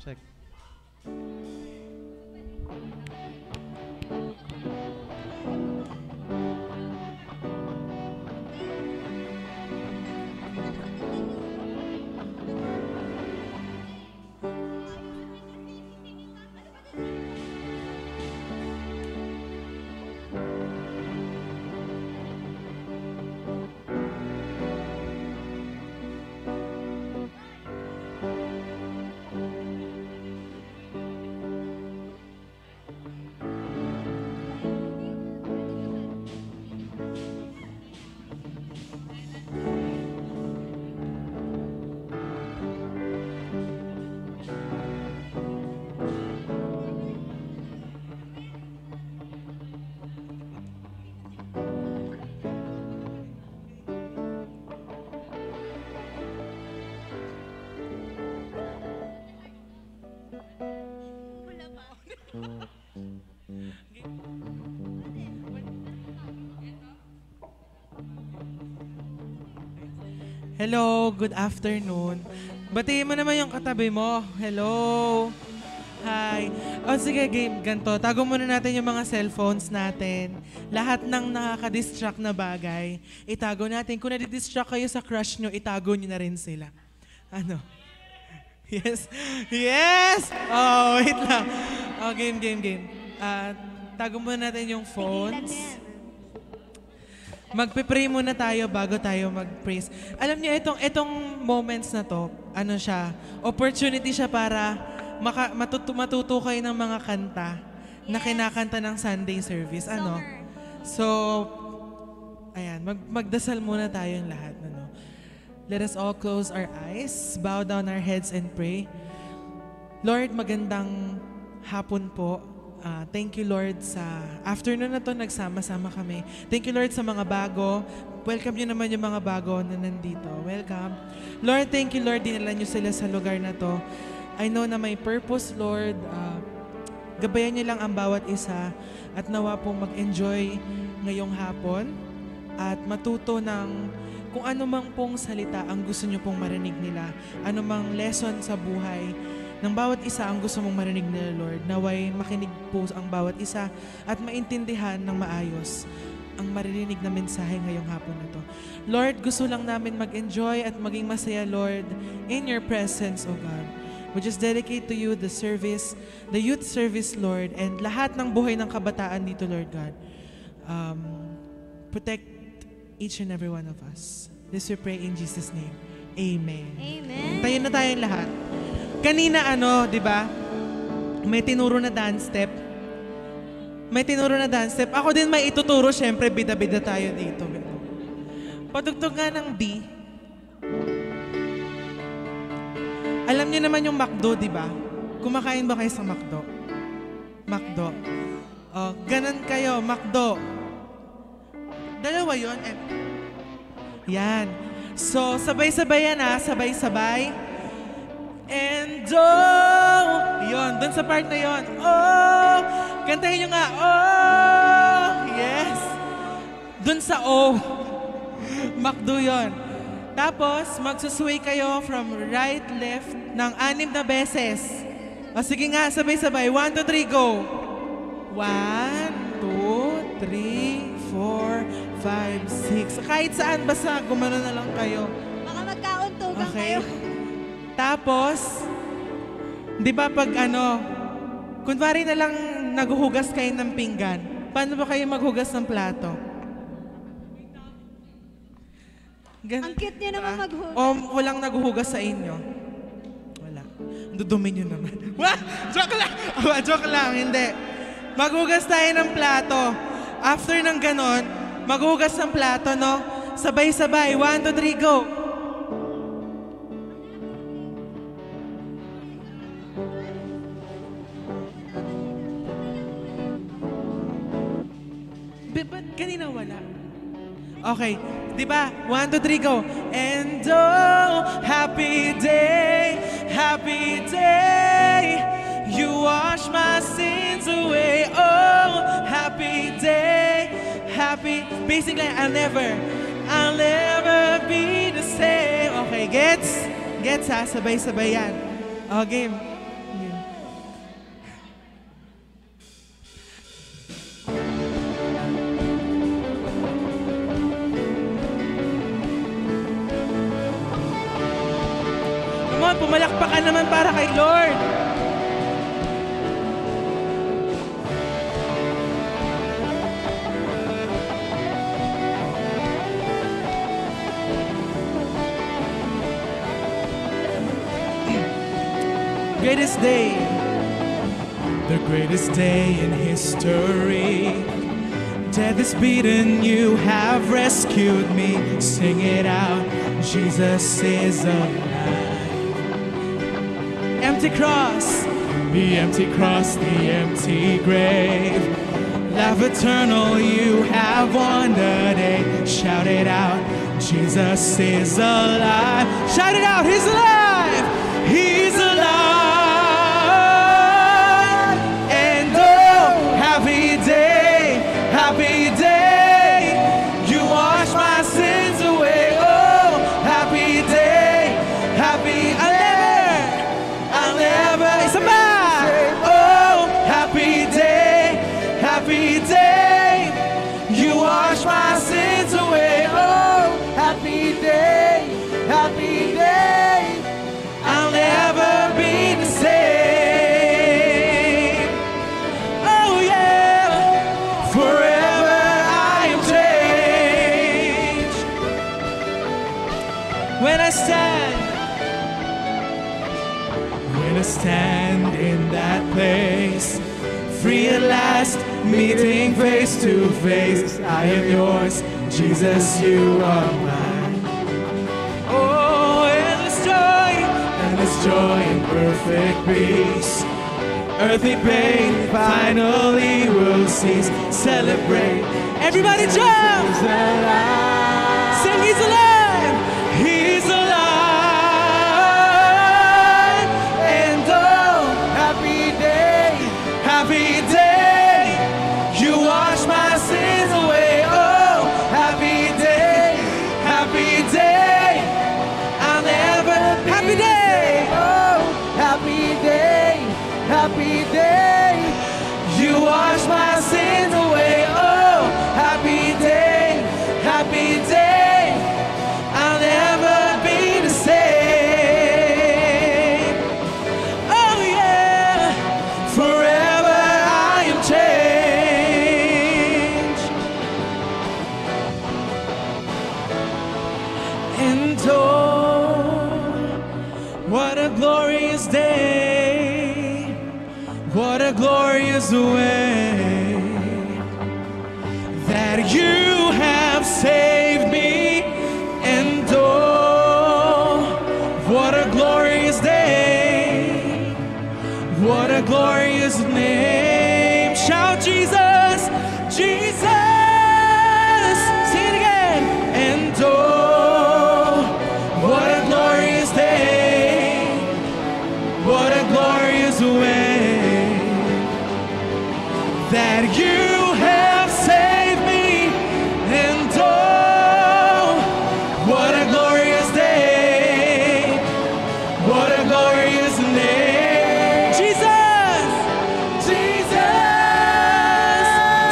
Check. Hello, good afternoon. Batiin mo naman yung katabi mo. Hello. Hi. O sige, game. Ganto. Tago muna natin yung mga cellphones natin. Lahat ng nakaka-distract na bagay, itago natin. Kung nadidistract kayo sa crush nyo, itago nyo na rin sila. Ano? Yes. Yes! Oh, wait lang. Oh, game. Tago muna natin yung phones. Magpe-pray muna tayo bago tayo mag-praise. Alam niyo, itong moments na to, ano siya, opportunity siya para matuto kayo ng mga kanta na kinakanta ng Sunday service. Ano? So, ayan, magdasal muna tayong lahat. Ano? Let us all close our eyes, bow down our heads and pray. Lord, magandang hapon po. Thank you, Lord, sa afternoon na to nagsama-sama kami. Thank you, Lord, sa mga bago. Welcome nyo naman yung mga bago na nandito. Welcome. Lord, thank you, Lord, dinala nyo sila sa lugar na to. I know na may purpose, Lord. Gabayan nyo lang ang bawat isa at nawa pong mag-enjoy ngayong hapon at matuto ng kung ano mang pong salita ang gusto nyo pong marinig nila. Ano mang lesson sa buhay ng bawat isa ang gusto mong marinig nila, Lord. Naway makinig po ang bawat isa at maintindihan ng maayos ang maririnig na mensahe ngayong hapon na to. Lord, gusto lang namin mag-enjoy at maging masaya, Lord, in your presence, O God. We just dedicate to you the service, the youth service, Lord, and lahat ng buhay ng kabataan dito, Lord God. Protect each and every one of us. This we pray in Jesus' name. Amen. Amen. Tayo na tayong lahat. Kanina di ba? May tinuro na dance step. Ako din may ituturo, syempre bida-bida tayo dito. Patugtog nga ng D. Alam niyo naman yung McDo, di ba? Kumakain ba kayo sa McDo? McDo. Oh, ganun kayo, McDo. Dalawa yun. Yan. So, sabay-sabay yan sabay-sabay. And yun, dun sa part na yun, kantahin nyo nga, yes. Dun sa McDo yun. Tapos, magsusway kayo from right, left, ng 6 na beses. O sige nga, sabay-sabay, 1, 2, 3, go. 1, 2, 3, 4, 5, 6. Kahit saan, basta gumano na lang kayo. Baka magkauntugan kayo. Tapos, di ba pag kunwari na lang naghuhugas kayo ng pinggan, paano ba kayo maghugas ng plato? Ang cute niyo naman maghugas. O walang naghuhugas sa inyo? Wala. Dudumi nyo naman. Joke lang! Joke lang, hindi. Maghugas tayo ng plato. After ng ganon, maghugas ng plato, no? Sabay-sabay. 1, 2, 3, go! Ba't kanina wala? Okay. Di ba? 1, 2, 3, go. And happy day, you wash my sins away. Oh, happy day, basically, I'll never be the same. Okay, gets ha? Sabay-sabay yan. Oh, game. on, pumalakpakan naman para kay Lord. Greatest day. The greatest day in history. Death is beaten, you have rescued me. Sing it out, Jesus is alive. Empty cross, the empty cross, the empty grave. Life eternal, you have won the day. Shout it out, Jesus is alive. Shout it out, He's alive! He's alive! And oh, happy day, happy day. You wash my sins away. Oh, happy day, happy. I'll never, it's a man. Oh, happy day, happy day. You wash my sins away. Oh, happy day, happy day. I'll never be the same. Oh yeah, forever I am changed. When I stand in that place, free at last, meeting face to face. I am yours, Jesus, you are mine. Oh, endless joy and perfect peace. Earthly pain finally will cease. Celebrate, everybody jump! He's alive. Sing, He's alive! He's alive! And oh, happy day, happy day. You wash my sins away. Oh, happy day, happy day. I'll never, happy day. Oh, happy day, happy day. You wash my sins away. Oh, happy day, happy day. I'll never be the same. Oh yeah, forever I am changed. And oh, what a glorious day, what a glorious way that you have saved me. And oh, what a glorious day, what a glorious name. Shout Jesus, Jesus. Sing it again. And oh, what a glorious day, what a glorious way that you have saved me. And oh, what a glorious day, what a glorious name. Jesus, Jesus.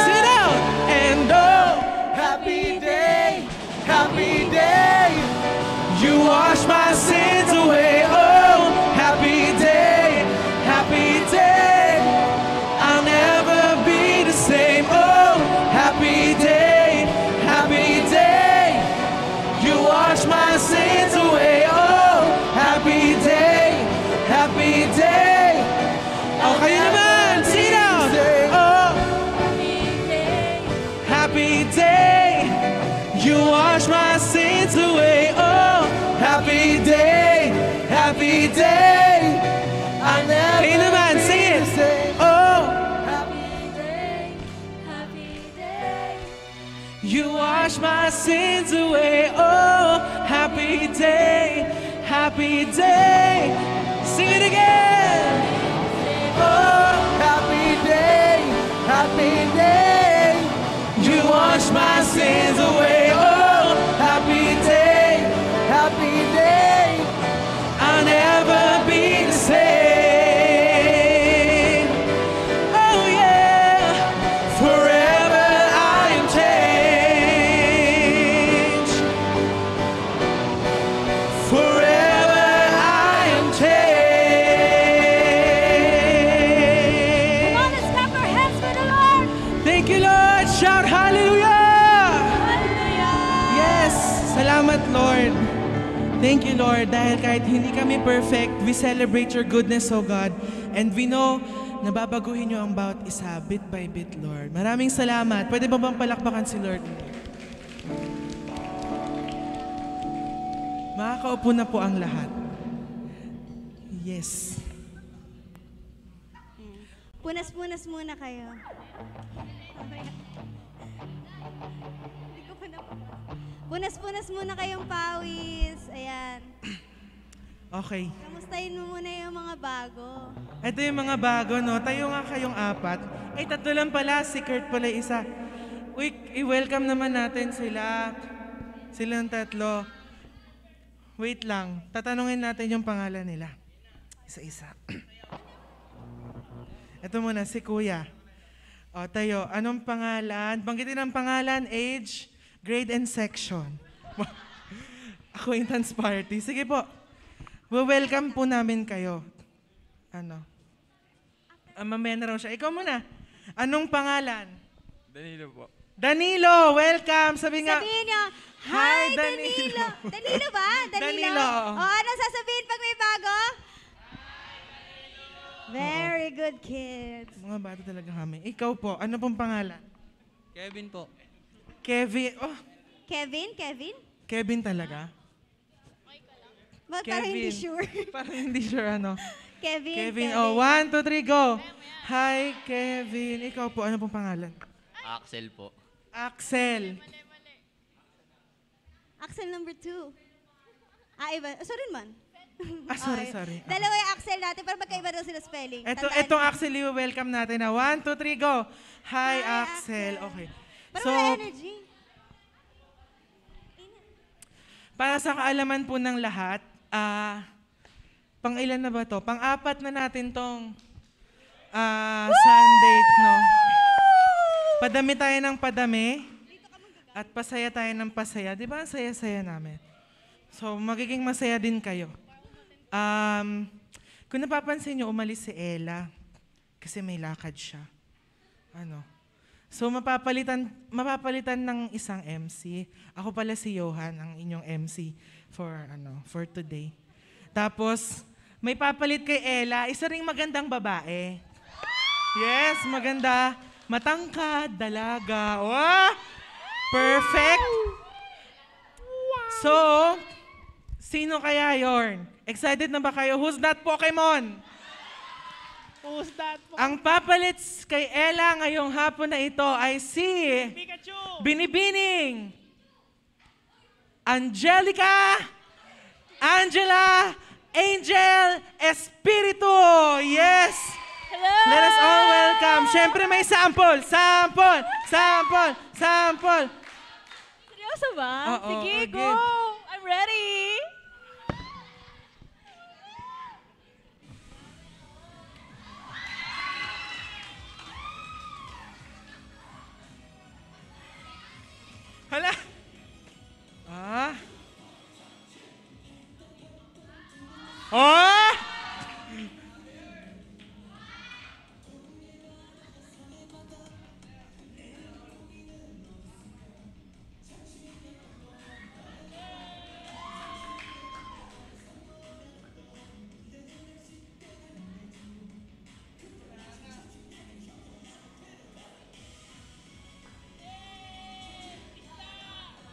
Sing it out. And oh, happy day, happy day. You wash my sins away. Oh, happy day, happy day. I'll never be the same. Oh, happy day, happy day. You wash my sins away. Oh, happy day, happy day. Oh, kayo naman, sing it out. Oh, happy day. You wash my sins away. Oh, happy day, happy day. I'll never kayo naman, sing it. Oh, you wash my sins away. Oh, happy day, happy day. Sing it again. Oh, happy day, happy day. You wash my sins away. Oh, happy day, happy day. I'll never be the same. Oh yeah, forever I am changed. Forever I am salamat, Lord. Thank you, Lord, dahil kahit hindi kami perfect, we celebrate your goodness, O God. And we know na babaguhin niyo ang bawat isa, bit by bit, Lord. Maraming salamat. Pwede ba bang palakpakan si Lord? Makakaupo na po ang lahat. Yes. Punas-punas muna kayo. Hindi ko pa Punas-punas muna kayong pawis. Ayan. Okay. Kamustahin mo muna yung mga bago. Ito yung mga bago, no? Tayo nga kayong apat. Ay, tatlo lang pala. Si Kurt pala isa. Uy, i-welcome naman natin sila. Silang tatlo. Wait lang. Tatanungin natin yung pangalan nila. Isa-isa. Ito muna, si Kuya. O, tayo, anong pangalan? Banggitin ang pangalan, age, grade, and section. Acquaintance party. Sige po. Welcome po namin kayo. Ano? Mamaya na raw siya. Ikaw muna. Anong pangalan? Danilo po. Danilo, welcome. Sabihin niyo, hi, Danilo. Danilo ba? Danilo. O, ano sasabihin pag may bago? Very good, kids. Mga bata talaga kami. Ikaw po, ano pong pangalan? Kevin po. Kevin. Oh, Kevin? Kevin talaga? Ba't parang hindi sure? Parang hindi sure ano. Kevin. Oh, 1, 2, 3, go. Hi, Kevin. Ikaw po, ano pong pangalan? Axel po. Axel. Axel number 2. Iba. Sorry man. Sorry. Dalawa yung Axel natin, pero magkaiba daw sila spelling. Itong Axel, i-welcome natin na 1, 2, 3, go. Hi, Axel. Okay. Parang wala energy. Para sa kaalaman po ng lahat, pang-ilan na ba to? Pang-apat na natin tong Sunday, no? Padami tayo ng padami at pasaya tayo ng pasaya. Di ba ang saya-saya namin? So, magiging masaya din kayo. Kung napapansin nyo, umalis si Ella kasi may lakad siya. So, mapapalitan ng isang MC. Ako pala si Johan, ang inyong MC for today. Tapos, may papalit kay Ella, isa ring magandang babae. Yes, maganda. Matangkad, dalaga. Wow! Perfect! So, sino kaya yorn? Excited na ba kayo? Who's that Pokemon? Who's that? Ang papalit kay Ella ngayong hapon na ito ay si Pikachu! Binibining Angela Angel Espiritu. Yes! Hello! Let us all welcome. Siyempre may sample. Seryoso ba? Oo, Sige, okay. go! I'm ready! Hala! Oh!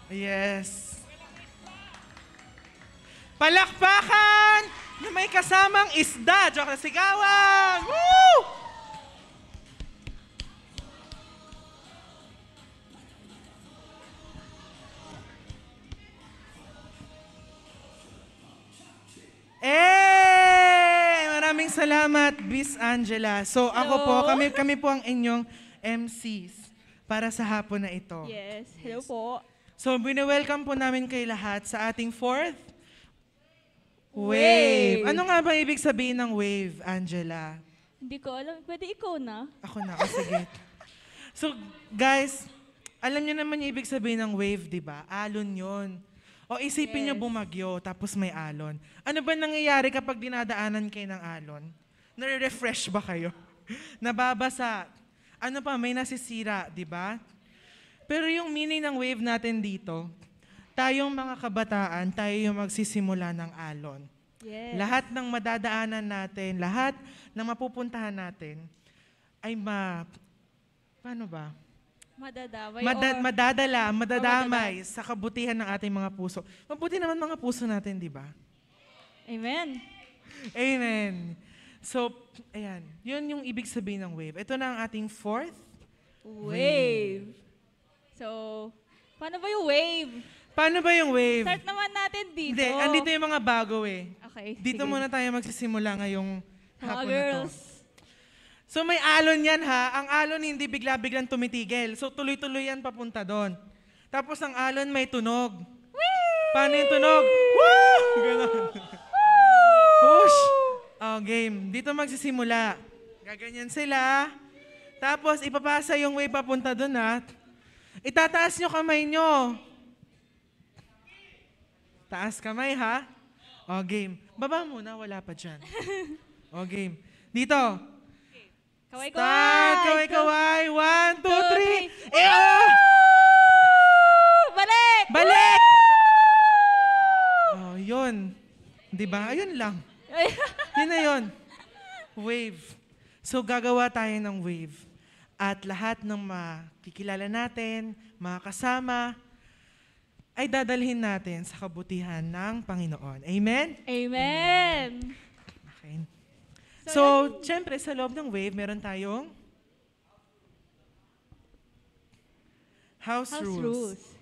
Yes. Palakpakan na may kasamang isda. Joke na sigawan. Woo! Maraming salamat, Miss Angela. So ako po, kami po ang inyong MCs para sa hapon na ito. Yes, hello po. So, welcome po namin kay lahat sa ating fourth wave. Ano nga ba ibig sabihin ng wave, Angela? Hindi ko alam. Pwede ikaw na. Ako na, sige. So, guys, alam niyo naman yung ibig sabihin ng wave, di ba? Alon yon. O isipin niyo bumagyo, tapos may alon. Ano ba nangyayari kapag dinadaanan kayo ng alon? Nare-refresh ba kayo? Nababasa. Ano pa, may nasisira, di ba? Pero yung meaning ng wave natin dito tayong mga kabataan, tayo yung magsisimula ng alon. Yes. Lahat ng madadaanan natin, lahat ng mapupuntahan natin, ay paano ba? Madadamay Madadamay sa kabutihan ng ating mga puso. Mabuti naman mga puso natin, di ba? Amen. Amen. So, ayan. Yun yung ibig sabihin ng wave. Ito na ang ating fourth. Wave. So, paano ba yung wave? Paano ba yung wave? Start naman natin dito. Hindi, andito yung mga bago eh. Okay, Dito sige. muna tayo magsisimula ngayong Mga hapon girls. na to. So may alon yan ha. Ang alon hindi bigla-biglang tumitigil. So tuloy-tuloy yan papunta doon. Tapos ang alon may tunog. Paano yung tunog? Woo! Ganon. Push! Oh, game. Dito magsisimula. Gaganyan sila. Tapos ipapasa yung wave papunta doon ha. Itataas nyo kamay nyo. Taas kamay ha. Oh, game. Baba muna, wala pa dyan. Oh, game. Dito. Kaway-kaway. Start! Kaway-kaway! 1, 2, 3! Eh, Woo! Balik! Balik! Oh, yun. Di ba? Ayun lang. Yun na yun. Wave. So, gagawa tayo ng wave. At lahat ng makikilala natin, mga kasama, ay dadalhin natin sa kabutihan ng Panginoon. Amen? Amen. Okay. So, So, syempre, sa loob ng wave, meron tayong house rules.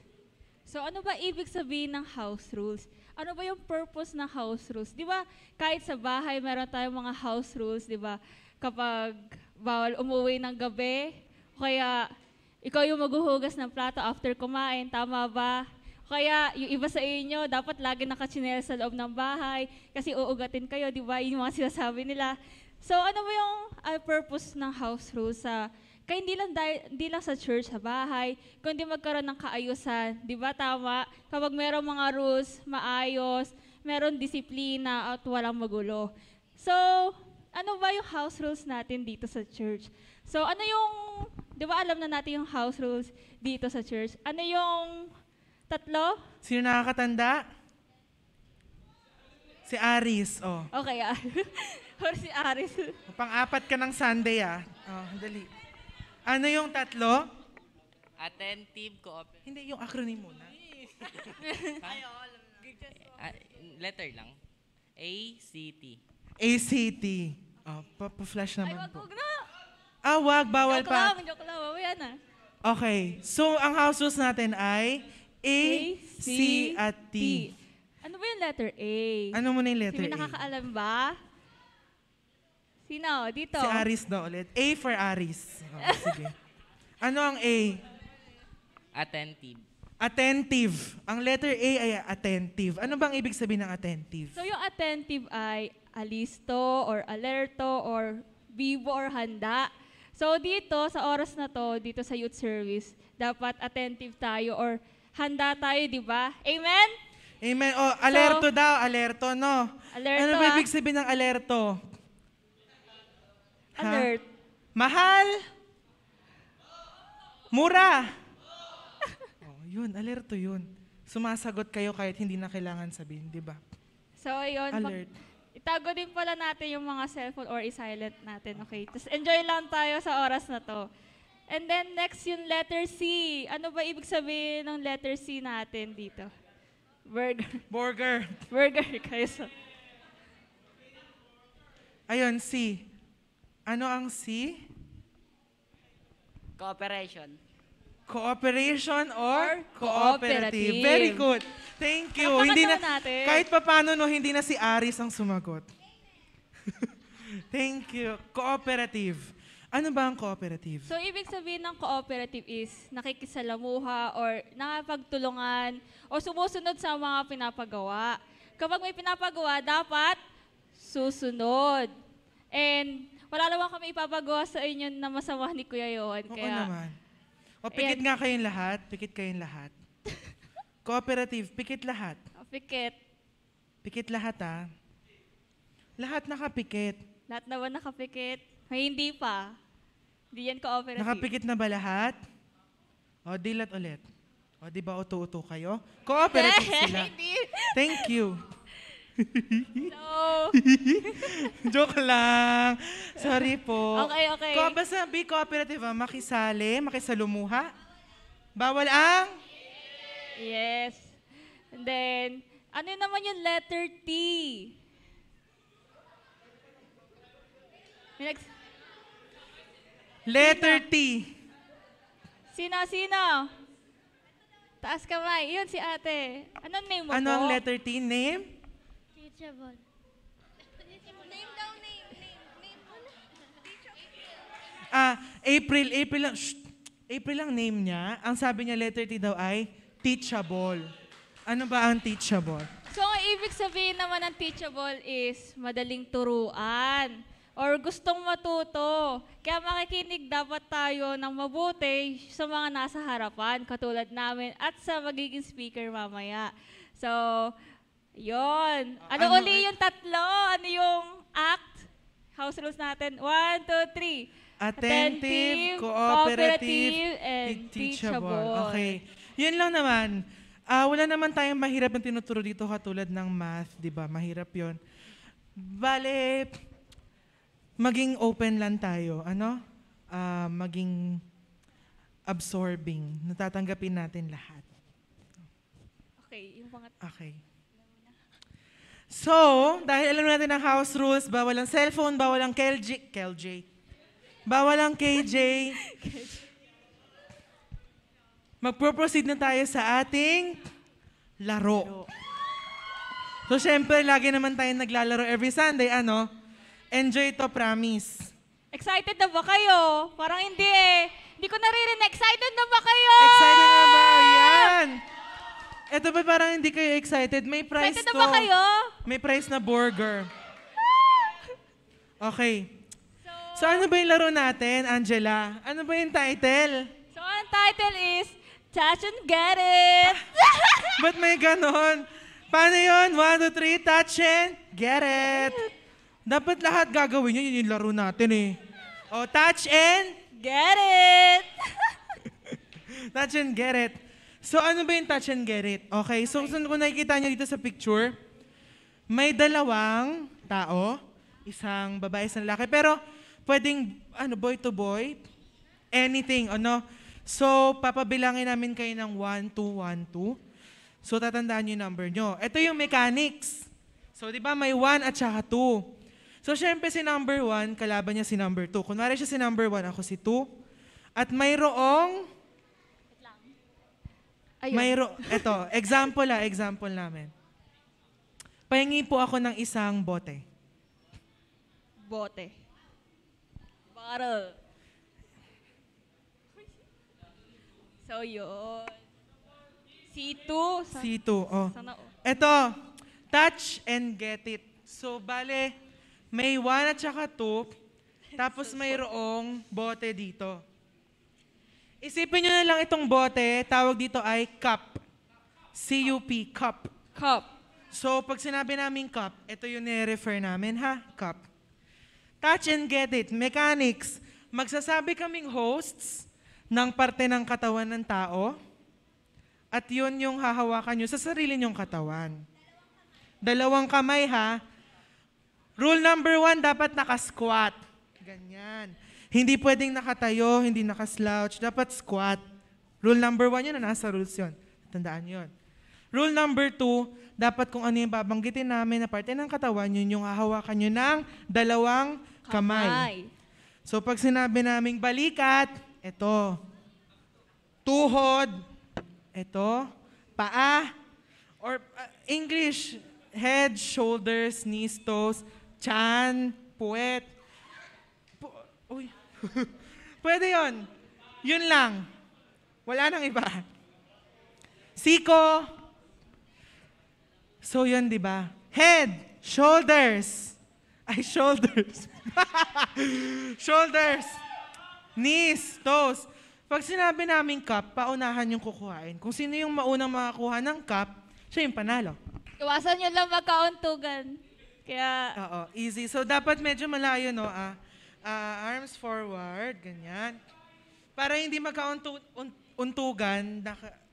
So ano ba ibig sabihin ng house rules? Ano ba yung purpose ng house rules? Di ba kahit sa bahay meron tayong mga house rules, di ba? Kapag bawal umuwi ng gabi, o kaya ikaw yung maghuhugas ng plato after kumain, tama ba? O kaya yung iba sa inyo, dapat lagi nakachinelas sa loob ng bahay kasi uugatin kayo, di ba? Yung mga sinasabi nila. So ano ba yung purpose ng house rules kaya hindi lang sa church, sa bahay, kundi magkaroon ng kaayusan. Di ba tama? Kapag merong mga rules, maayos, meron disiplina at walang magulo. So, ano ba yung house rules natin dito sa church? So, ano yung, di ba alam na natin yung house rules dito sa church? Ano yung tatlo? Sino nakakatanda? Si Aris. Oh. Okay, or si Aris. Pang-apat ka ng Sunday ah. Oh, dali. Ano yung tatlo? Attentive, cooperative. Hindi, yung acronym muna. Letter lang. ACT. ACT. Oh, pa-flash Ay, naman wag, po. wag na. Ah, wag. Bawal pa. Joke lang, mamaya na. Okay. So, ang house rules natin ay A, C, at T. Ano ba yung letter A? Ano muna yung letter Sino A? nakakaalam ba? Sino? Dito. Si Aris daw ulit. A for Aris. Oh, sige. Ano ang A? Attentive. Attentive. Ang letter A ay attentive. Ano bang ibig sabihin ng attentive? So yung attentive ay alisto or alerto or bibo or handa. So dito, sa oras na to, dito sa youth service, dapat attentive tayo or handa tayo, di ba? Amen? Amen. Oh, alerto daw. Alerto, no? Alerto, Ano ba ah. ibig sabihin ng alerto? Ha? Alert. Mahal? Mura? Oh, yun, alerto yun. Sumasagot kayo kahit hindi na kailangan sabihin, di ba? So ayun, Alert. itago din pala natin yung mga cellphone or i-silent natin, okay? Tapos enjoy lang tayo sa oras na to. And then next yung letter C. Ano ba ibig sabihin ng letter C natin dito? Burger. Burger. Burger kayo sa... Ayun, C. Ano ang C? Cooperation. Cooperation or cooperative. Very good. Thank you. Palakpakan Hindi na, naman natin. kahit papano, no, hindi na si Aris ang sumagot. Thank you. Cooperative. Ano ba ang cooperative? So, ibig sabihin ng cooperative is nakikisalamuha or nakapagtulungan o sumusunod sa mga pinapagawa. Kapag may pinapagawa, dapat susunod. And wala naman kami ipapagawa sa inyo na masama ni Kuya Yohan. Oo Kaya, naman. O, pikit Ayan. nga kayong lahat. Pikit kayong lahat. Cooperative, pikit lahat. pikit. Pikit lahat, ah. Lahat nakapikit. Lahat naman nakapikit. May hindi pa. Hindi yan cooperative. Nakapikit na ba lahat? O, dilat ulit. O, di ba uto-uto kayo? Cooperative sila. Hindi. Thank you. So, Joke lang. Sorry po. Okay. Basta be cooperative, makisali, makisalumuha. Bawal ang... yes. And then, ano naman yung letter T? May nags- Letter T. Sino? Taas kamay. Yun si ate. Anong name mo Ano po? ang letter T? Name? Teachable. Name daw, name. Name mo na. April. April ang name niya. Ang sabi niya letter T daw ay teachable. Ano ba ang teachable? So, ang ibig sabihin naman ng teachable is madaling turuan or gustong matuto. Kaya makikinig dapat tayo ng mabuti sa mga nasa harapan, katulad namin, at sa magiging speaker mamaya. So, yon. Ano uli yung tatlo? Ano yung act? House rules natin. 1, 2, 3. Attentive, cooperative, and teachable. Okay. Yun lang naman. Wala naman tayong mahirap na tinuturo dito katulad ng math, di ba? Mahirap yon. Bale, maging open lang tayo. Ano? Maging absorbing. Natatanggapin natin lahat. Okay, yung pangat. Okay. So, dahil alam natin ang house rules, bawal ang cellphone, bawal ang KJ. Bawal ang KJ. Magpo-proceed na tayo sa ating laro. So, syempre, lagi naman tayo naglalaro every Sunday. Ano? Enjoy to, promise. Excited na ba kayo? Parang hindi eh. Hindi ko naririnig. Excited na ba kayo? Excited na ba? Yan! Ito ba parang hindi kayo excited? May prize Excited to. na ba kayo? May prize na burger. Okay. So, ano ba yung laro natin, Angela? Ano ba yung title? So, ang title is Touch and Get It! Ba't may ganon? Paano yun? 1, 2, 3, touch and get it. Dapat lahat gagawin yun. Yun yung laro natin eh. O, touch and Get it! touch and get it. So, ano ba yung touch and get it? Okay, so kung nakikita nyo dito sa picture, may dalawang tao, isang babae, isang lalaki, pero pwedeng boy to boy, anything, ano. So, papabilangin namin kayo ng 1, 2, 1, 2. So, tatandaan nyo yung number nyo. Ito yung mechanics. So, di ba may 1 at saka 2. So, syempre si number 1, kalaban niya si number 2. Kunwari siya si number 1, ako si 2. At mayroong Ayun. example namin. Pahingi po ako ng isang bote. Bote. Bottle. So, yun. C2. C2, oh. Sana, oh. Ito, touch and get it. So, bale, may 1 at saka 2, tapos mayroong bote dito. Isipin nyo na lang itong bote, tawag dito ay cup. C-U-P, cup. Cup. So, pag sinabi namin cup, ito yung nire-refer namin, ha? Cup. Touch and get it. Mechanics. Magsasabi kaming hosts ng parte ng katawan ng tao at yun yung hahawakan nyo sa sarili nyong katawan. 2 kamay, ha? Rule number 1, dapat naka-squat. Ganyan. Hindi pwedeng nakatayo, hindi naka-slouch. Dapat squat. Rule number 1 yun na nasa rules yun. Tandaan yun. Rule number 2, dapat kung ano yung babanggitin namin na parte ng katawan, yun yung hahawakan nyo ng 2 kamay. So pag sinabi naming balikat, ito. Tuhod, ito. Paa, or English, head, shoulders, knees, toes, chan, puwet. Uy. Pwede yon. Yun lang. Wala nang iba. Siko. So yun, di ba? Head, shoulders. Ay, shoulders. Shoulders. Knees, toes. Pag sinabi namin cup, paunahan yung kukuhain. Kung sino yung maunang makakuha ng cup, siya yung panalo. Iwasan nyo lang magkauntugan. Kaya, Oo, easy. So dapat medyo malayo, no? Arms forward, ganyan. Para hindi magkauntugan,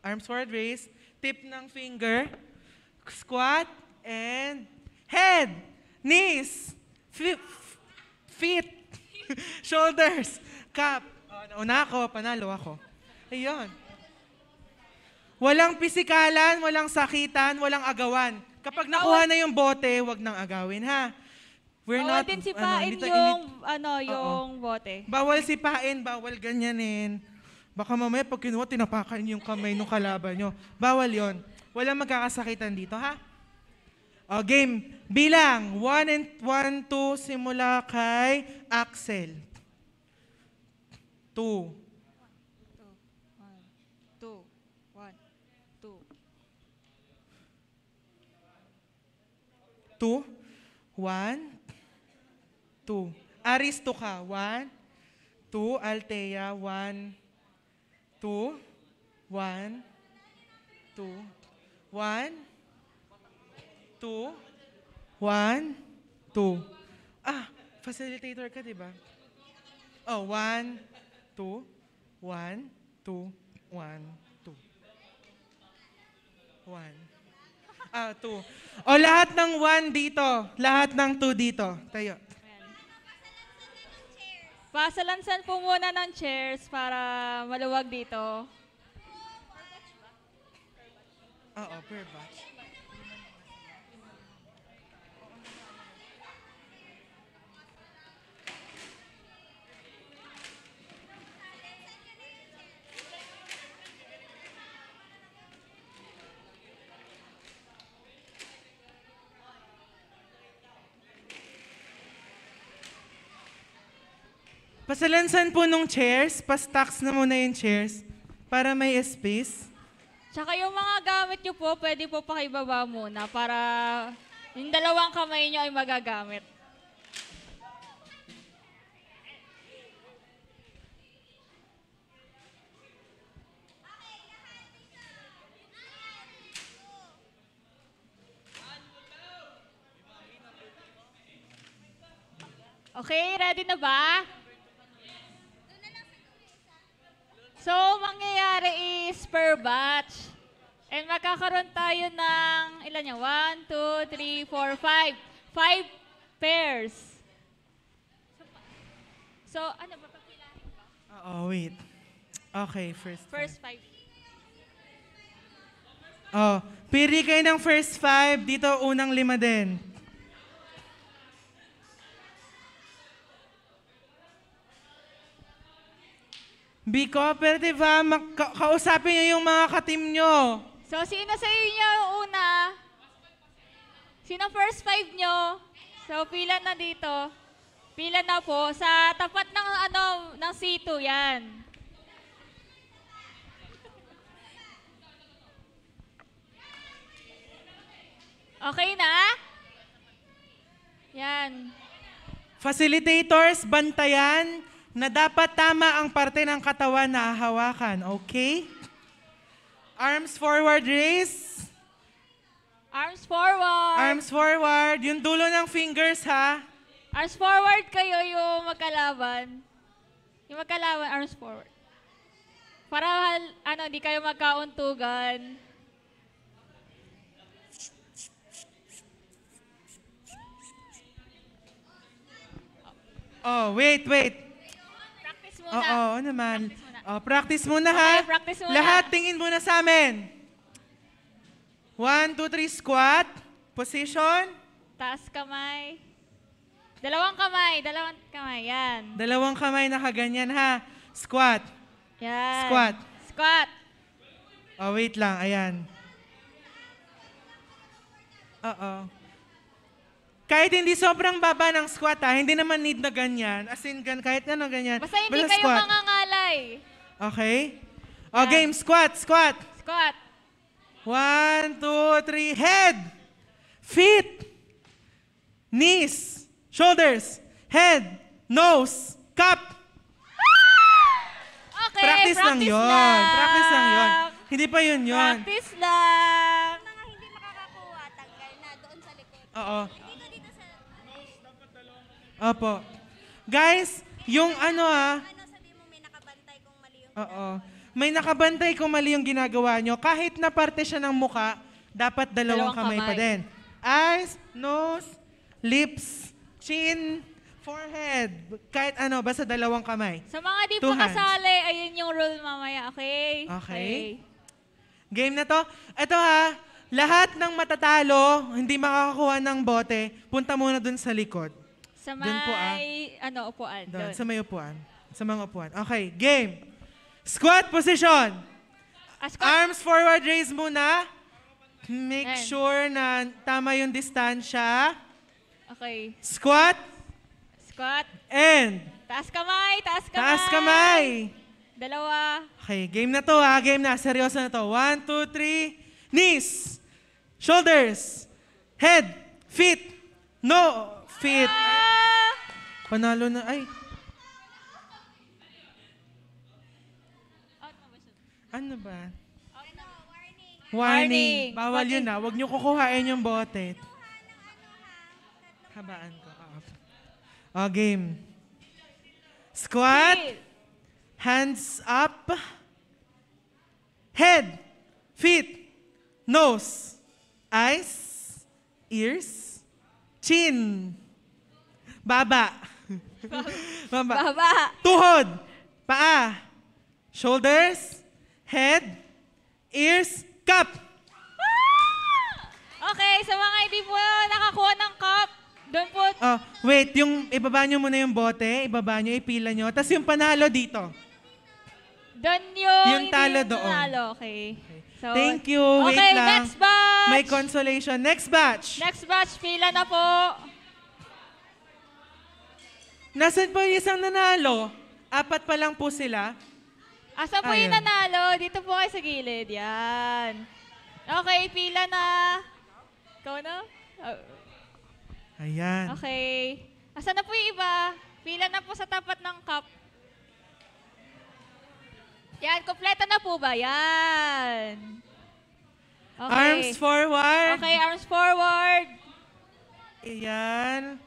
Arms forward, raise. Tip ng finger. Squat. And head. Knees. Feet. Shoulders. Cup. Nauna ako, panalo ako. Ayun. Walang pisikalan, walang sakitan, walang agawan. Kapag nakuha na yung bote, wag nang agawin, ha? Bawal din sipain dito yung bote. Bawal sipain, bawal ganyanin. Baka mamaya pag kinuha, tinapakan yung kamay ng kalaban nyo. Bawal yon. Walang magkakasakitan dito, ha? O, game. Bilang. 1, 2, simula kay Axel. 2. 2, 1, 2. 2, 1, 2. Aris, 2 ka. 1, 2. Althea, 1, 2, 1, 2, 1, 2, 1, 2. Facilitator ka, di ba? Oh, 1, 2, 1, 2, 1, 2. 1. 2. O, lahat ng 1 dito. Lahat ng 2 dito. Tayo. Pasalansan po muna ng chairs para maluwag dito. Oo, per batch. Pasalansan po nung chairs, pa-stacks na muna yung chairs para may space. Tsaka yung mga gamit nyo po, pwede po pakibaba muna para yung dalawang kamay nyo ay magagamit. Okay, ready na ba? So, mangyayari is per batch. And magkakaroon tayo ng, ilan yan? 1, 2, 3, 4, 5. 5 pairs. So, ano ba? Papilahin ba? Oo, wait. Okay, first. First 5. Oh, pili kayo ng first 5. Dito, unang 5 din. Be cooperative, ha? Kausapin niyo yung mga ka-team nyo. So, sino sa inyo una? Sino first 5 nyo? So, pila na dito. Pila na po. Sa tapat ng, ng C2, yan. Okay na? Yan. Facilitators, bantayan na dapat tama ang parte ng katawan na hahawakan. Okay? Arms forward, raise. Arms forward. Arms forward. Yung dulo ng fingers, ha? Arms forward kayo yung magkalaban. Yung magkalaban, arms forward. Para, di kayo magkauntugan. Oh, wait. Practice muna. Oo, naman. Practice muna. Oh, practice muna, ha? Okay, practice muna. Lahat tingin muna sa amin. 1, 2, 3, squat. Position. Taas kamay. Dalawang kamay, yan. Dalawang kamay nakaganyan, ha? Squat. Yan. Squat. Squat. Oh, wait lang. Ayan. Oo. Kahit hindi sobrang baba ng squat, ha? Hindi naman need na ganyan. As in, kahit ano ganyan. Basta hindi kayo squat. mangangalay. Okay? O, Yan. game. Squat. Squat. 1, 2, 3. Head. Feet. Knees. Shoulders. Head. Nose. Cup. Okay, Practice lang yun. Practice lang yun. Hindi pa yun. Practice lang. Mga hindi makakakuha, tanggal na doon sa likod. Oo. Dito sa Opo. Guys, yung sabi mo may nakabantay kung mali yung Oo. may nakabantay kung mali yung ginagawa nyo. Kahit na parte siya ng muka, dapat dalawang kamay pa din. Eyes, nose, lips, chin, forehead. Kahit ano, basta dalawang kamay. Sa mga di 2 pa hands. kasali, ayun yung rule mamaya, okay? Okay. Game na to. Ito ha, lahat ng matatalo, hindi makakakuha ng bote, punta muna dun sa likod. Sa Dun po, may, upuan. Doon, Doon. sa may upuan. Sa mga upuan. Okay, game. Squat position. Arms forward, raise muna. Make Ayan. sure na tama yung distansya. Okay. Squat Squat. and Taas kamay, taas kamay. taas kamay. Dalawa. Okay, game na to ha. Game na. Seryoso na to. 1, 2, 3. Knees. Shoulders. Head. Feet. No. Feet. Ah! Panalo na. Ay. Ano ba? Warning. Warning. Bawal yun na. Huwag niyo kukuhain yung bote. Habaan ko. Oh, game. Squat. Feet. Hands up. Head. Feet. Nose. Eyes. Ears. Chin. Baba. Baba. Baba. Tuhod. Paa. Shoulders. Head. Ears. Cup. Okay, sa mga hindi po nakakuha ng cup, doon po. Oh, wait, yung ibaba nyo muna yung bote, ibaba nyo, ipila nyo. Tapos yung panalo dito. Doon yung Yung talo hindi doon. nanalo. Okay. So, Thank you. Wait okay, lang. next batch. May consolation. Next batch. Next batch, pila na po. Nasaan po yung isang nanalo? 4 pa lang po sila. Asa po Ayun. yung nanalo? Dito po kayo sa gilid. Yan. Okay, pila na. Ikaw na? Oh, Ayan. okay. Asa na po yung iba? Pila na po sa tapat ng cup. Yan, kompleto na po ba? Yan. Okay. Arms forward. Okay, arms forward. Ayan.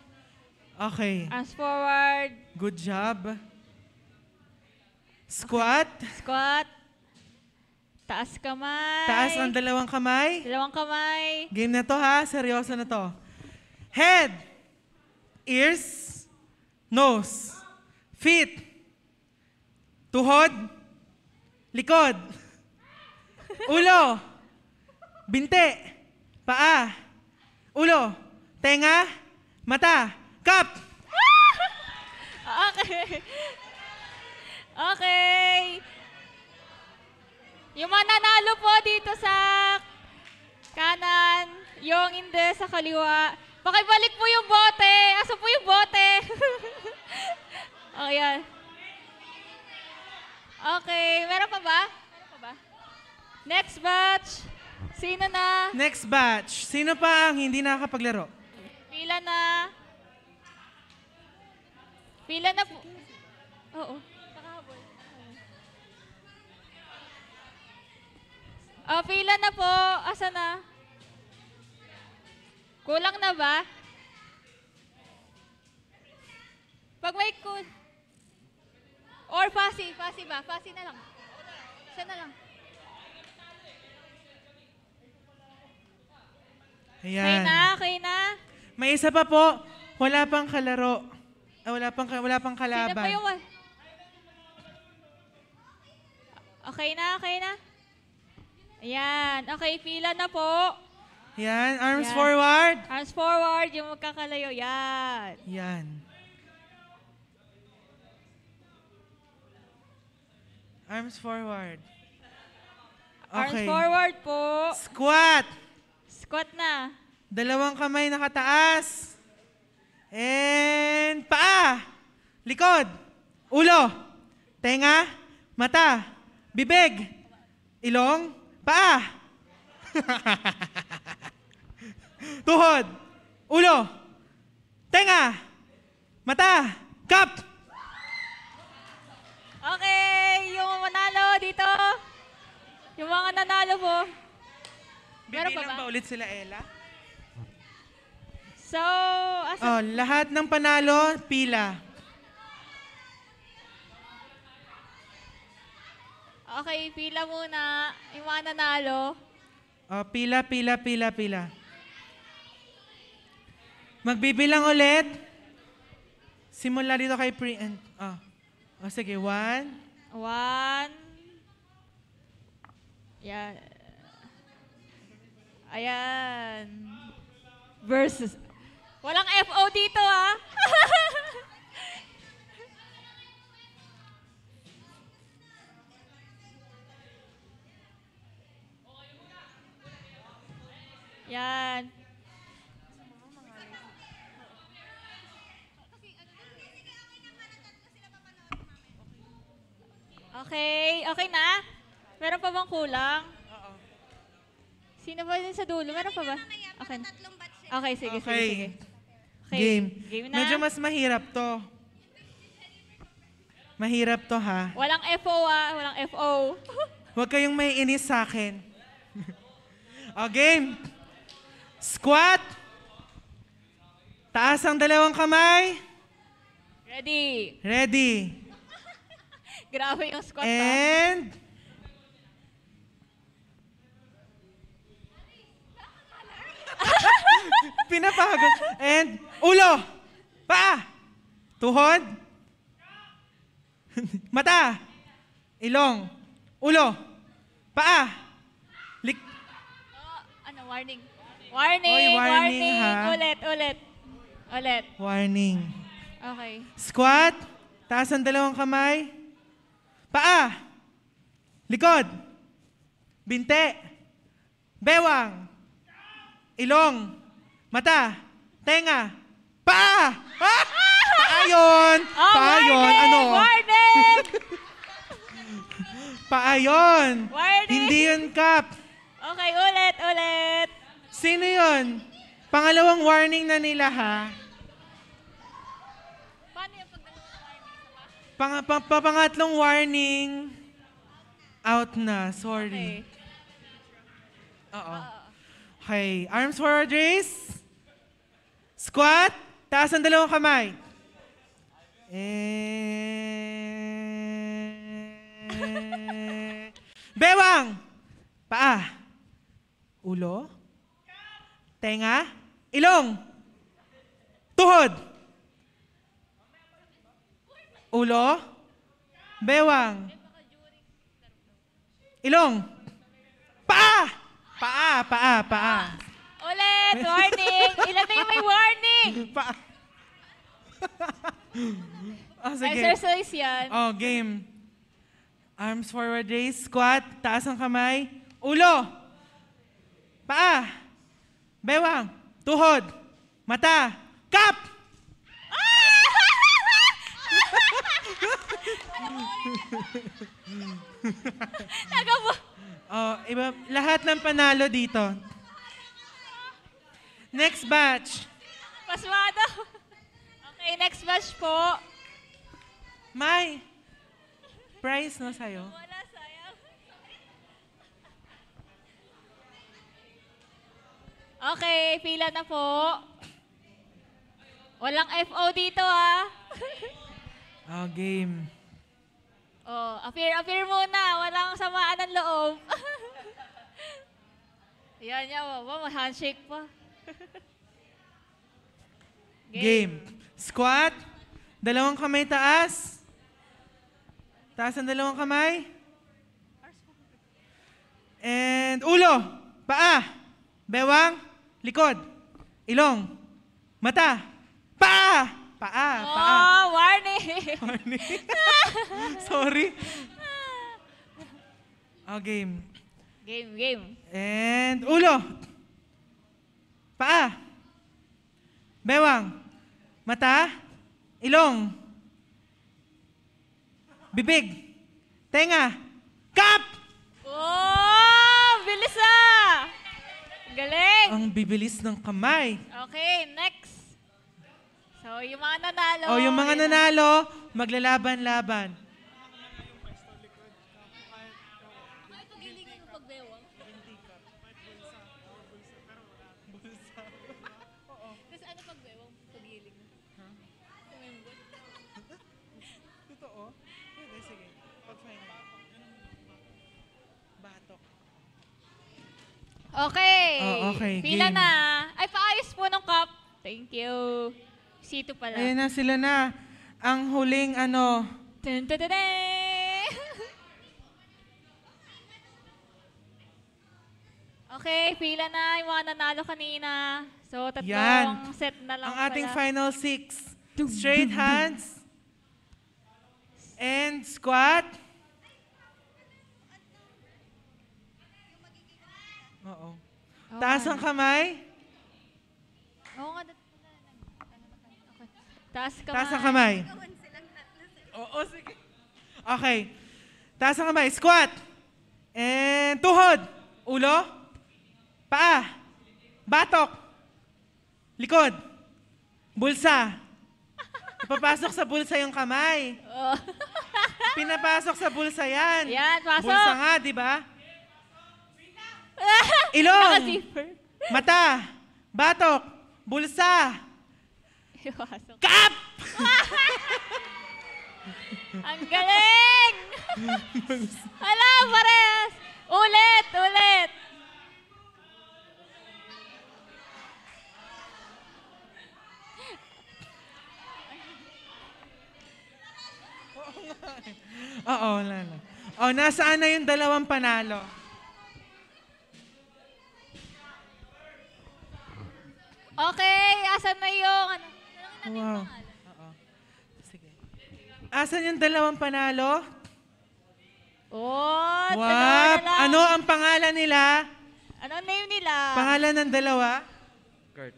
Okay. Arms forward. Good job. Squat. Squat. Taas kamay. Taas ang dalawang kamay. Dalawang kamay. Game na to ha. Seryoso na to. Head. Ears. Nose. Feet. Tuhod. Likod. Ulo. Binte. Paa. Ulo. Tenga. Mata. Cup. Okay. Okay. Yung mananalo po dito sa kanan, yung hindi sa kaliwa. Pakibalik po yung bote. Asa po yung bote? Oh, yan. Okay. Meron pa ba? Meron pa ba? Next batch. Sino na? Next batch. Sino pa ang hindi nakakapaglaro? Pila na. Pila na po. Oo. Nakahabol. Oh, pila na po. Asa na? Kulang na ba? Pag may or Fasi ba? Fasi na lang. Isa na lang. Okay Ayan. na, okay na. May isa pa po. Wala pang kalaro. Wala pang Sino pa kalaban. yung Okay na, okay na. Ayan. Okay, pila na po. Yan. Arms Yan. forward. Arms forward, yung magkakalayo. Yan. Yan. Arms forward. Arms Okay. forward po. Squat. Squat na. Dalawang kamay nakataas. And paa. Likod. Ulo. Tenga. Mata. Bibig. Ilong. Paa. Tuhod. Ulo. Tenga. Mata. Cup. Okay, yung manalo dito. Yung mga nanalo po. Meron pa Bibilang ba? ba ulit sila, Ella? So, Oh, lahat ng panalo, pila. Okay, pila muna. Yung mga nanalo. Pila. Magbibilang ulit. Simula dito kay sige, 1. 1. Yan. Ayan. Versus. Walang FO dito, ah. Yan. Okay, okay na? Meron pa bang kulang? Sino ba din sa dulo? Meron pa ba? Okay. Okay, sige. Okay, Game. Game na. Medyo mas mahirap to. Mahirap to, ha? Walang FO, ah. Walang FO. Huwag kayong may inis sa akin. Game. Squat. Taas ang dalawang kamay. Ready. Ready. Grabe yung squat, And... Pinapagod. And... Ulo. Paa. Tuhod. Mata. Ilong. Ulo. Paa. Warning. Warning, Oy, warning, ha? Ulit. Warning. Okay. Squat. Taas ang dalawang kamay. Paa. Likod. Binte. Bewang. Ilong. Mata. Tenga. Paa. Ah! Paa yun. Paa yun. Ano? Warning! Paa yun. Warning! Hindi yun, Kap. Okay, ulit. Sino yun? Pangalawang warning na nila, ha? Paano yung pag Pangatlong warning. Out na. Sorry. Okay. Oo. Okay. Arms forward raise. Squat. Taas ang dalawang kamay. Bewang. Paa. Ulo. Tenga. Ilong. Tuhod. Ulo. Bewang. Ilong. Paa. Paa. Ulit, warning! Ilan na yung may warning? Paa. Sige. Exercise yan. Game. Arms forward raise. Squat. Taas ang kamay. Ulo. Paa. Bewang. Tuhod. Mata. Kap! Nagabo. Lahat ng panalo dito. Next batch. Pasmado. Okay, next batch po. May. Prize no sa'yo. Wala, sayang. Okay, pila na po. Walang FO dito, ah. Game. Appear muna. Walang samaan ng loob. Yan, handshake pa. Game. Squat. Dalawang kamay taas. Taas ang dalawang kamay. And ulo. Paa. Bewang. Likod. Ilong. Mata. Paa. Warning! Sorry. Game. Game. And ulo. Paa. Bewang. Mata. Ilong. Bibig. Tenga. Kap! Bilis ah! Galing! Ang bibilis ng kamay. Okay, next. So, yung mga nanalo. Yung mga nanalo, maglalaban-laban. Totoo? Sige. Pag-final. Okay. Okay, Pila game. na. Ay, paayos po ng cup. Thank you. C2 pala. Ayan na sila na. Ang huling ano. Dun, dun, dun, dun. Okay, pila na yung mga nanalo kanina. So, tatlong Yan. set na lang Ang ating pala. final 6. Straight hands. And squat. Oo. Oo Taas nga. ang kamay. Oo nga. Okay. Taas kamay. Taas ang kamay. Oo, sige. Okay. Taas ang kamay. Squat. And tuhod. Ulo. Paa. Batok. Likod. Bulsa. Ipapasok sa bulsa yung kamay. Oo. Pinapasok sa bulsa yan. Yan, pasok. Bulsa nga, di ba? Ilong. Naka-zipper. Mata. Batok. Bulsa. Iwasok. Kap! Ang galing! Hala, parehas! Ulit, ulit! Oo, wala na. O, nasaan na yung dalawang panalo? Okay, asan na yung... Ano? Wow. Oo. Sige. Asan yung dalawang panalo? Oh, Wow. dalawa na lang. Ano ang pangalan nila? Ano ang name nila? Pangalan ng dalawa? Kurt.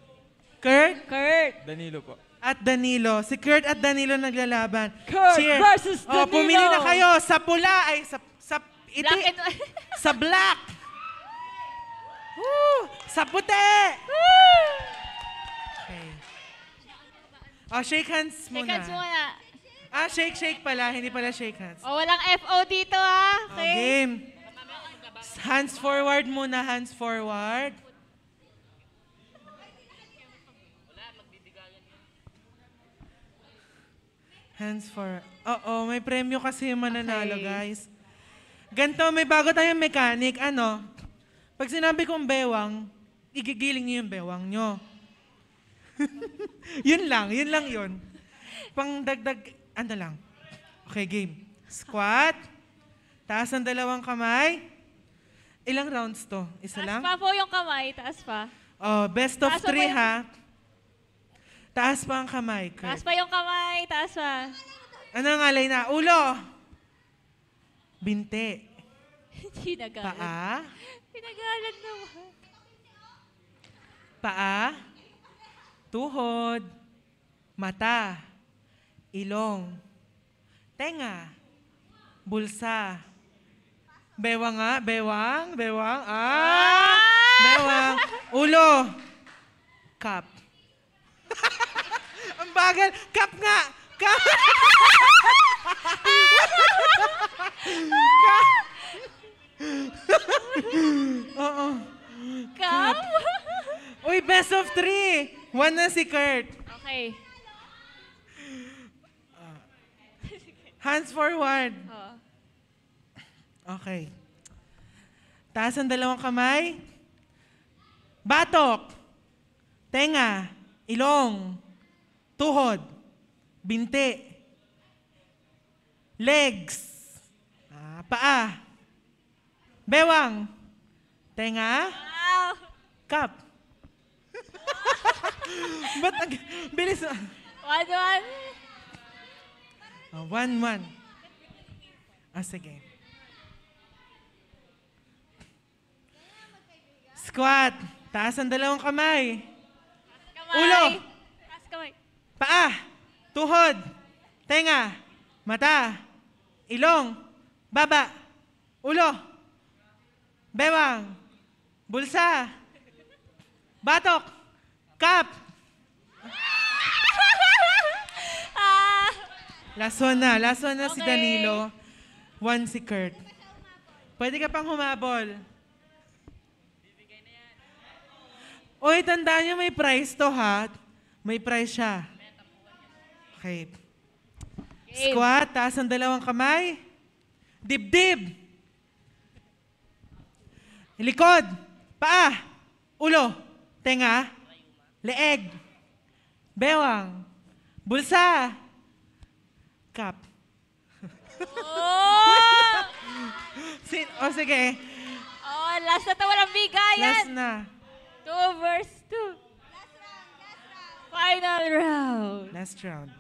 Kurt Kurt. Danilo po. at Danilo. Si Kurt at Danilo naglalaban. Kurt Cheer. versus Oh, Danilo. pumili na kayo sa pula ay sa Black and white. sa black. Woo! Sa puti. Okay. Oh, shake hands muna. Shake hands muna. Ah, shake pala. Hindi pala shake hands. O, walang FO dito ah. Oh, Okay. game. Hands forward muna. Hands forward. Hands for... Oo, may premyo kasi yung mananalo, Okay. guys. Ganito, may bago tayong mechanic. Ano? Pag sinabi kong bewang, igigiling niyo yung bewang nyo. Yun lang yun. Pang dagdag, ano lang. Okay, game. Squat. Taas ang dalawang kamay. Ilang rounds to? Isa Taas lang? pa po yung kamay. Taas pa. Oh, best of Taas pa 3 yung- ha. Taas pa ang kamay, Taas Kurt. pa yung kamay. Taas pa. Ano ang alay na? Ulo. Binte. Pinagalan. Paa. Pinagalan naman. Paa. Tuhod. Mata. Ilong. Tenga. Bulsa. Bewang nga. Bewang. Ah! Bewang. Ulo. Cup. Ang bagal. Cup nga. Cup. Oo. Kam? Uy, best of 3. One na si Kurt. Okay. Hands forward. Oh. Okay. Taas ang dalawang kamay. Batok. Tenga. Ilong. Tuhod. Binti. Legs. Paa. Bewang. Tenga. Wow. Cup. Ba't bilis? 1-1. 1-1. Sige. Squat. Taas ang dalawang kamay. Kamay. Ulo. Taas kamay. Paa. Tuhod. Tenga. Mata. Ilong. Baba. Ulo. Bewang. Bulsa. Batok. Cup. Ah. Last one na. Last one na si Okay. Danilo. One si Kurt. Pwede ka pang humabol. Uy, tandaan niyo may prize to ha. May prize siya. Okay. Game. Squat, taas ang dalawang kamay. Dibdib. Likod. Paa, ulo, tenga, leeg, bewang, bulsa, cup. Oh! Sige. Oh, last na to. Walang bigayan. Last na. 2 verse 2. Final round. Last round.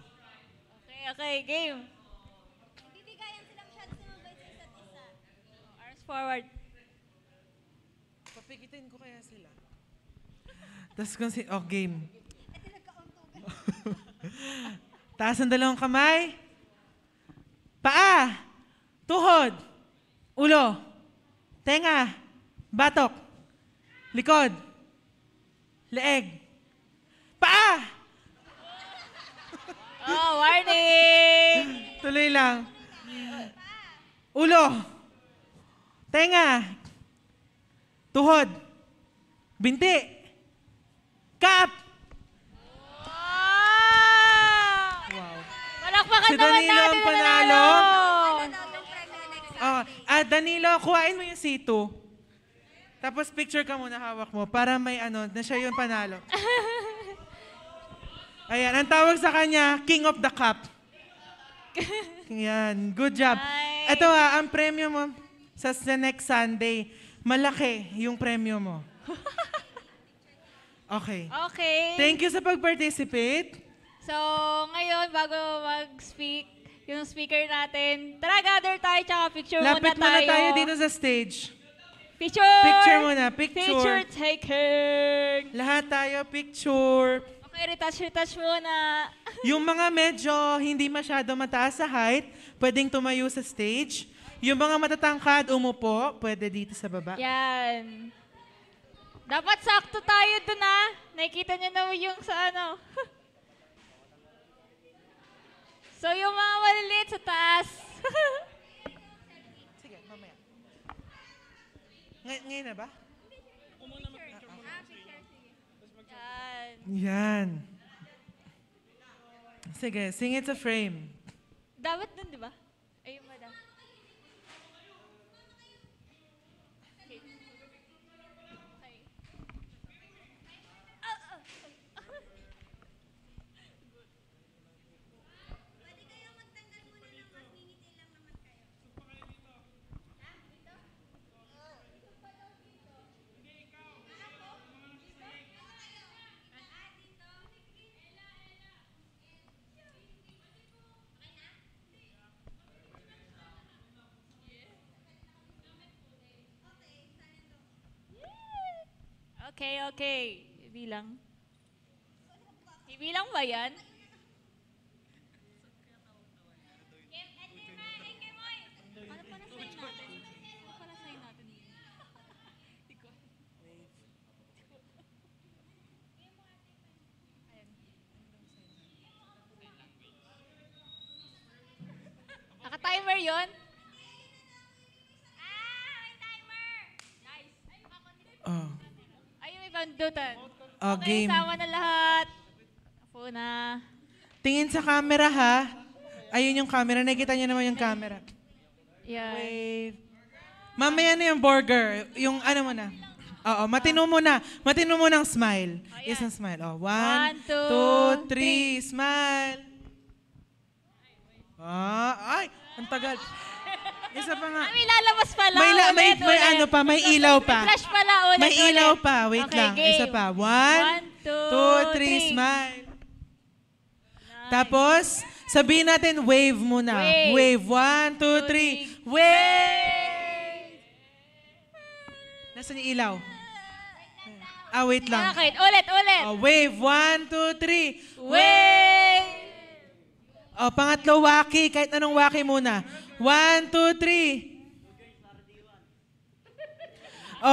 Okay, game. Bibigayan silang shots na mabait sa isa't isa. Arms forward. Papikitin ko kaya sila. Tapos game. Ito nagkauntugan. Taas ang dalawang kamay. Paa, tuhod, ulo, tenga, batok, likod, leeg, paa! Oh, warning! Tuloy lang. Ulo, tenga, tuhod, binti, kap! Wow. Palakpakan Si naman Danilo natin ang na panalo. Next. Danilo, kuhain mo yung C2. Tapos picture ka muna, hawak mo, para may na siya yung panalo. Ayan, ang tawag sa kanya, King of the Cup. Yan, good job. Nice. Ito ang premyo mo sa next Sunday, malaki yung premyo mo. Okay. Okay. Thank you sa pag-participate. So, ngayon, bago mag-speak, yung speaker natin, tara, gather tayo, tsaka picture Lapit muna muna tayo. tayo dito sa stage. Picture! Picture muna, picture. Picture taking! Lahat tayo, picture. Okay, retouch muna. Yung mga medyo hindi masyado mataas sa height, pwedeng tumayo sa stage. Yung mga matatangkad, umupo, pwede dito sa baba. Yan. Dapat sakto tayo dun, Nakikita niyo na yung sa ano. So, yung mga maliliit sa taas. Sige, mamaya. Ngayon na ba? Yan. Yan. Sige, sing it sa frame. Dapat dun, di ba? Ayun, madam. Okay. Okay. Pwede kayo magtanggal muna ng mas ngingiti lang naman kayo. Okay. Ibilang. Ibilang ba yan? Ano pa na-sign natin? Ano pa na-sign natin? Naka-timer yun? Oh. Ayun, may bandutan. Oh, Okay, game. sama na lahat. Ako na. Tingin sa camera, ha? Ayun yung camera. Nakikita niyo naman yung camera. Yan. Wave. Mamaya na yung burger. Yung ano mo na. Oo, matino mo na. Matino mo ng smile. Ayan. Isang smile. Oh, 1, 1, 2, 2, 3. Smile. Ay, ang tagal. Isa pa nga. May lalabas pala. May ulit, ulit. ano pa, may ilaw pa. May flash pala ulit. May ilaw ulit. pa. Wait Okay, lang. game. Isa pa. 1, 2, 3. Smile. Nice. Tapos, sabihin natin wave muna. Wave. 1, 2, 3. Wave! Nasaan yung ilaw? Wait lang. Bakit? Ulit. Wave. 1, 2, 3. Wave! Pangatlo, waki. Kahit anong waki muna. 1, 2, 3.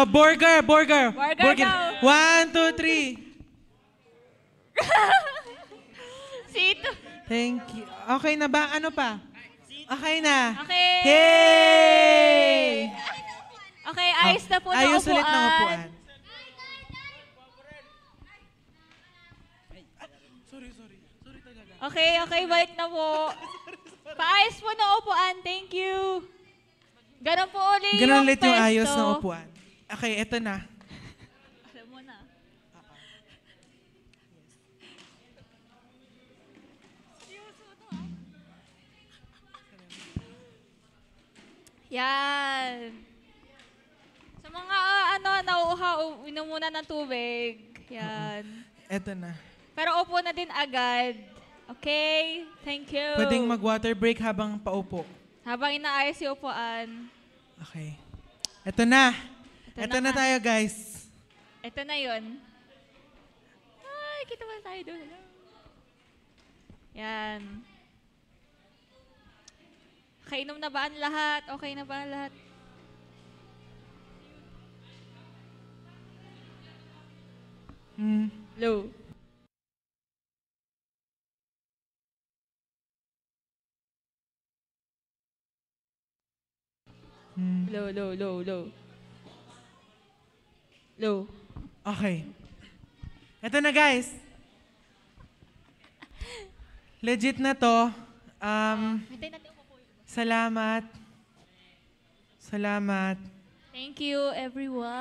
Burger. Burger daw. 1, 2, 3. Sito. Thank you. Okay na ba? Ano pa? Okay na. Okay. Yay! Okay, ayos na po na Ayos upuan. ulit ng upuan. Sorry talaga. Okay, balik na po. Paayos po na upuan. Thank you. Ganon po ulit Ganun yung ulit yung pesto. ayos ng upuan. Okay, eto na. muna. Seryoso to, ah. Yan. Sa mga nauuhaw, inom muna ng tubig. Yan. Eto na. Pero upo na din agad. Okay? Thank you. Pwedeng mag-water break habang paupo. Habang inaayos yung upuan. Okay. Eto na. Ito Eto na na nga. tayo, guys. Ito na yun. Ay, kita ba tayo doon? Yan. Kainom na ba ang lahat? Okay na ba ang lahat? Hmm. Low. Low, low, low, low. Low. Okay. Eto na, guys. Legit na to. Hintay natin umupo. Salamat. Salamat. Thank you, everyone.